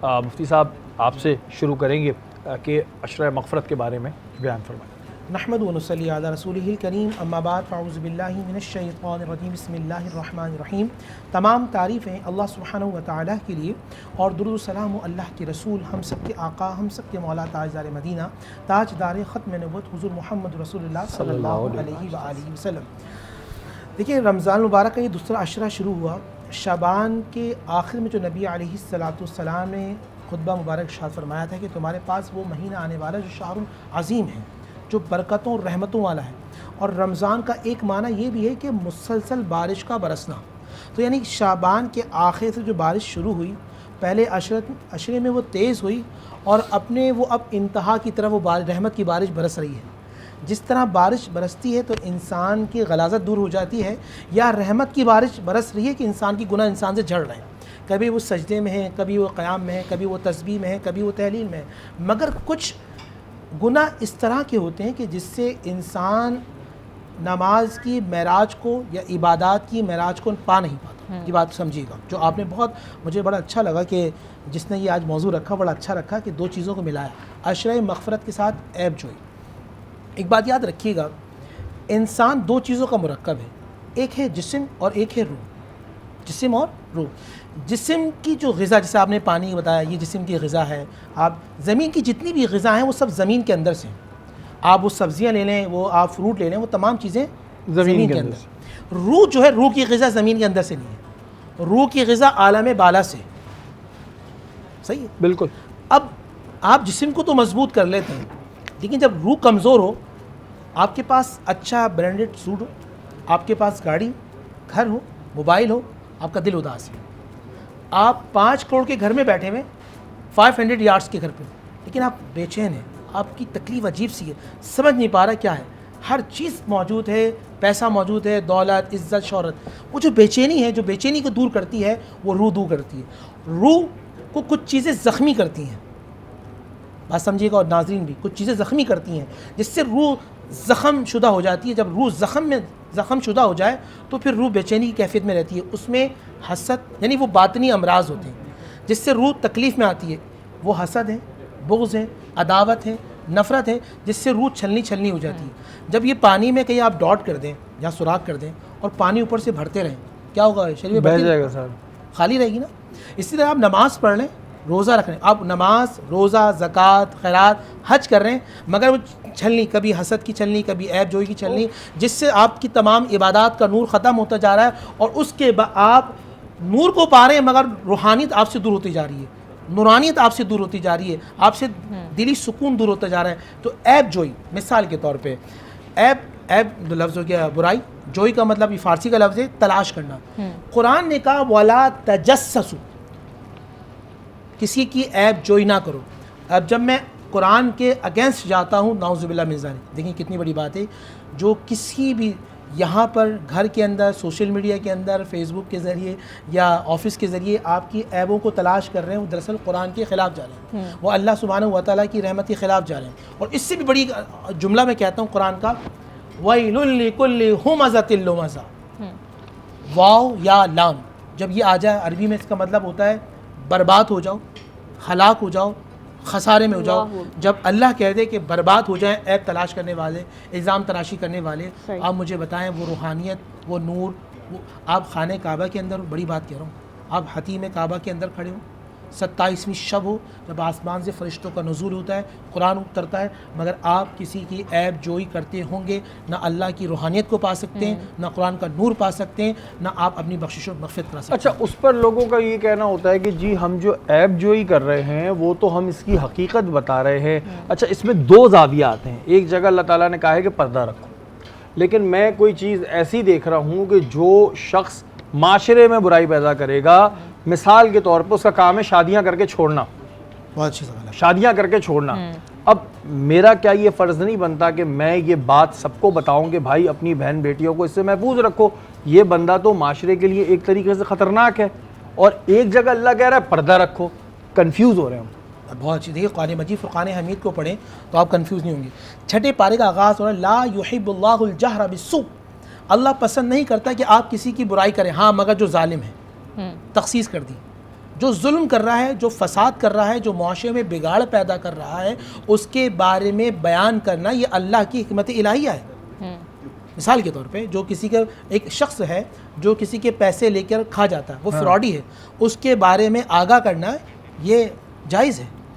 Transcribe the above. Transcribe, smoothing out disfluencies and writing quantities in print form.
مفتی صاحب آپ سے شروع کریں گے کہ عشرہ مغفرت کے بارے میں بیان فرمائیں۔ نحمد و نصلی علی رسولہ الکریم، اما بعد فاعوذ باللہ من الشیطان الرجیم، بسم اللہ الرحمن الرحیم۔ تمام تعریفیں اللہ سبحانہ و تعالیٰ کے لیے اور درود و سلام اللہ کے رسول، ہم سب کے آقا، ہم سب کے مولا، تاجدار مدینہ، تاجدار ختم نبوت حضور محمد رسول اللہ صلی اللہ علیہ وآلہ وسلم۔ دیکھیں، رمضان مبارک کا یہ دوسرا عشرہ شروع ہوا شعبان کے آخر میں، جو نبی علیہ السلام نے خطبہ مبارک ارشاد فرمایا تھا کہ تمہارے پاس وہ مہینہ آنے والا جو شہر عظیم ہے، جو برکتوں اور رحمتوں والا ہے۔ اور رمضان کا ایک معنی یہ بھی ہے کہ مسلسل بارش کا برسنا، تو یعنی شعبان کے آخر سے جو بارش شروع ہوئی، پہلے عشرے میں وہ تیز ہوئی اور وہ اب انتہا کی طرف وہ رحمت کی بارش برس رہی ہے۔ جس طرح بارش برستی ہے تو انسان کی غلاظت دور ہو جاتی ہے، یا رحمت کی بارش برس رہی ہے کہ انسان کی گناہ انسان سے جھڑ رہے ہیں، کبھی وہ سجدے میں ہے، کبھی وہ قیام میں ہے، کبھی وہ تسبیح میں ہے، کبھی وہ تحلیل میں ہے۔ مگر کچھ گناہ اس طرح کے ہوتے ہیں کہ جس سے انسان نماز کی معراج کو یا عبادات کی معراج کو پا نہیں پاتا۔ یہ بات سمجھیے گا، جو آپ نے مجھے بڑا اچھا لگا کہ جس نے یہ آج موضوع رکھا، بڑا اچھا رکھا کہ دو چیزوں کو ملایا، عشرہ مغفرت کے ساتھ عیب جوئی۔ ایک بات یاد رکھیے گا، انسان دو چیزوں کا مرکب ہے، ایک ہے جسم اور ایک ہے روح۔ جسم اور روح۔ جسم کی جو غذا، جیسے آپ نے پانی بتایا، یہ جسم کی غذا ہے۔ آپ زمین کی جتنی بھی غذا ہیں وہ سب زمین کے اندر سے ہیں۔ آپ وہ سبزیاں لے لیں، وہ آپ فروٹ لے لیں، وہ تمام چیزیں زمین کے اندر۔ روح جو ہے، روح کی غذا زمین کے اندر سے نہیں ہے، روح کی غذا عالم بالا سے۔ صحیح ہے؟ بالکل۔ اب آپ جسم کو تو مضبوط کر لیتے ہیں، لیکن جب روح کمزور ہو، آپ کے پاس اچھا برانڈڈ سوٹ ہو، آپ کے پاس گاڑی، گھر ہو، موبائل ہو، آپ کا دل اداس ہے۔ آپ 5 کروڑ کے گھر میں بیٹھے ہوئے، 500 یارڈس کے گھر پہ، لیکن آپ بے چین ہیں، آپ کی تکلیف عجیب سی ہے، سمجھ نہیں پا رہا کیا ہے۔ ہر چیز موجود ہے، پیسہ موجود ہے، دولت، عزت، شہرت، وہ جو بے چینی ہے، جو بے چینی کو دور کرتی ہے، وہ روح دور کرتی ہے۔ روح کو کچھ چیزیں زخمی کرتی ہیں، بات سمجھیے گا، اور ناظرین بھی، کچھ چیزیں زخمی کرتی ہیں جس سے روح زخم شدہ ہو جاتی ہے۔ جب روح زخم شدہ ہو جائے تو پھر روح بے چینی کی کیفیت میں رہتی ہے۔ اس میں حسد، یعنی وہ باطنی امراض ہوتے ہیں جس سے روح تکلیف میں آتی ہے، وہ حسد ہے، بغض ہے، عداوت ہے، نفرت ہے، جس سے روح چھلنی ہو جاتی ہے۔ جب یہ پانی میں کہیں آپ ڈاٹ کر دیں یا سوراخ کر دیں اور پانی اوپر سے بھرتے رہیں، کیا ہوگا؟ شریر میں بہہ جائے گا سر، خالی رہے گی نا۔ اسی طرح آپ نماز پڑھ لیں، روزہ رکھ رہے ہیں، آپ نماز، روزہ، زکوٰۃ، خیرات، حج کر رہے ہیں، مگر وہ چھلنی، کبھی حسد کی چھلنی، کبھی عیب جوئی کی چھلنی، جس سے آپ کی تمام عبادات کا نور ختم ہوتا جا رہا ہے، اور اس کے بعد آپ نور کو پا رہے ہیں مگر روحانیت آپ سے دور ہوتی جا رہی ہے، نورانیت آپ سے دور ہوتی جا رہی ہے، آپ سے دلی سکون دور ہوتا جا رہا ہے۔ تو عیب جوئی، مثال کے طور پہ، عیب لفظ ہو گیا برائی، جوئی کا مطلب یہ فارسی کا لفظ ہے تلاش کرنا۔ قرآن نے کہا وَلَا تَجَسَّسُوا، کسی کی عیب جوئی نہ کرو۔ اب جب میں قرآن کے اگینسٹ جاتا ہوں، نعوذ باللہ من ذالک، دیکھیں کتنی بڑی بات ہے، جو کسی بھی یہاں پر گھر کے اندر، سوشل میڈیا کے اندر، فیس بک کے ذریعے یا آفس کے ذریعے آپ کی عیبوں کو تلاش کر رہے ہیں، وہ دراصل قرآن کے خلاف جا رہے ہیں، وہ اللہ سبحانہ و تعالیٰ کی رحمت کے خلاف جا رہے ہیں۔ اور اس سے بھی بڑی جملہ میں کہتا ہوں قرآن کا، وَيْلٌ لِكُلِّ هُمَزَةٍ لُمَزَةٍ، واو یا لام جب یہ آ جائے، عربی میں اس کا مطلب ہوتا ہے برباد ہو جاؤ، ہلاک ہو جاؤ، خسارے میں ہو جاؤ۔ جب اللہ کہہ دے کہ برباد ہو جائیں عیب تلاش کرنے والے، الزام تراشی کرنے والے، آپ مجھے بتائیں وہ روحانیت، وہ نور، وہ آپ خانہ کعبہ کے اندر، بڑی بات کہہ رہا ہوں، آپ حتیم کعبہ کے اندر کھڑے ہوں، 27ویں شب ہو، جب آسمان سے فرشتوں کا نزول ہوتا ہے، قرآن اترتا ہے، مگر آپ کسی کی عیب جوئی کرتے ہوں گے، نہ اللہ کی روحانیت کو پا سکتے ہیں، نہ قرآن کا نور پا سکتے ہیں، نہ آپ اپنی بخشش و مغفرت کرا سکتے ہیں۔ اچھا، اس پر لوگوں کا یہ کہنا ہوتا ہے کہ جی ہم جو عیب جوئی کر رہے ہیں وہ تو ہم اس کی حقیقت بتا رہے ہیں۔ اچھا، اس میں دو زاویات ہیں، ایک جگہ اللہ تعالیٰ نے کہا ہے کہ پردہ رکھو، لیکن میں کوئی چیز ایسی دیکھ رہا ہوں کہ جو شخص معاشرے میں برائی پیدا کرے گا، مثال کے طور پر اس کا کام ہے شادیاں کر کے چھوڑنا، بہت اچھی سوال ہے، شادیاں کر کے چھوڑنا۔ اب میرا کیا یہ فرض نہیں بنتا کہ میں یہ بات سب کو بتاؤں کہ بھائی اپنی بہن بیٹیوں کو اس سے محفوظ رکھو؟ یہ بندہ تو معاشرے کے لیے ایک طریقے سے خطرناک ہے، اور ایک جگہ اللہ کہہ رہا ہے پردہ رکھو، کنفیوز ہو رہے ہیں ہم۔ بہت اچھی، دیکھیے قرآن مجید فرقان حمید کو پڑھیں تو آپ کنفیوز نہیں ہوں گے۔ 6 پارے کا آغاز ہو رہا ہے، لا یحب اللہ الجہر بالسوء، اللہ پسند نہیں کرتا کہ آپ کسی کی برائی کریں، ہاں مگر جو ظالم ہے، تخصیص کر دی، جو ظلم کر رہا ہے، جو فساد کر رہا ہے، جو معاشرے میں بگاڑ پیدا کر رہا ہے، اس کے بارے میں بیان کرنا یہ اللہ کی حکمت الہیہ ہے۔ مثال کے طور پہ جو کسی کا ایک شخص ہے جو کسی کے پیسے لے کر کھا جاتا ہے، وہ فراڈی ہے، اس کے بارے میں آگاہ کرنا یہ جائز ہے۔